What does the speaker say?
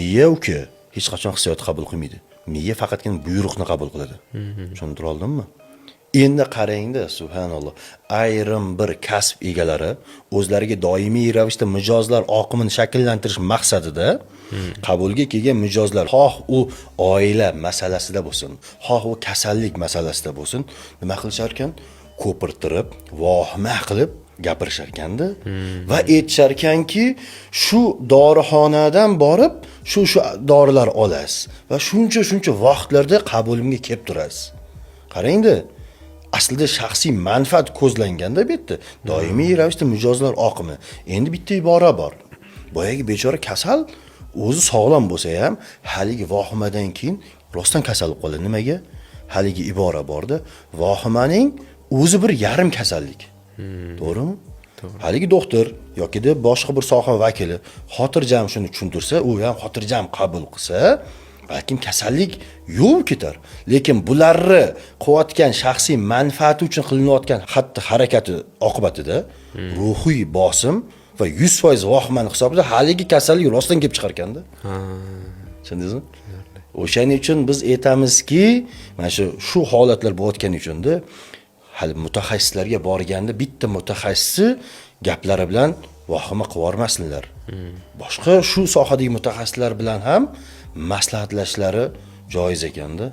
miya uka hech qachon hissiyot qabul qilmaydi. Miya faqatgina buyruqni qabul qiladi. Tushuntira oldimmi? Endi qarangda, subhanalloh, ayrim bir kasb egalari o'zlariga doimiy ravishda mijozlar oqimini shakllantirish maqsadida qabulga kelgan mijozlar, xoh u oila masalasida bo'lsin, xoh u kasallik masalasida bo'lsin, nima qilishar ekan? Ko'pirtirib, vohma qilib gapirishar ekanda va aytishar ekanki, shu dorixonadan borib, shu dorilar olasiz va shuncha vaqtlarda qabulimga kelib turasiz. Qarangda, aslida shaxsiy manfaat ko'zlanganda bu yerda doimiy ravishda mijozlar oqimi. Endi bitta ibora bor. Boyagi bechora kasal o'zi sog'lom bo'lsa ham, haligi vohimadan keyin rostdan kasal bo'lib qoladi. Nimaga? Haligi ibora borda, vohimaning o'zi bir yarim kasallik. To'g'rimi? Haligi doktor yoki de boshqa bir soha vakili xotirjam shuni tushuntirsa, u ham xotirjam qabul qilsa, balkim kasallik yo'q ketar. Lekin bularni qilayotgan shaxsiy manfaati uchun qilinayotgan xatti-harakati oqibatida ruhiy bosim va 100% vahimani hisobida haligi kasallik rostdan kelib chiqar ekanda. Tushundingizmi? O'shaning uchun biz aytamizki, mana shu holatlar bo'layotgani uchunda hali mutaxassislarga borganda bitta mutaxassisi gaplari bilan vahima qilib yormasinlar. Boshqa shu sohadagi mutaxassislar bilan ham maslahatlashlari joiz ekanda.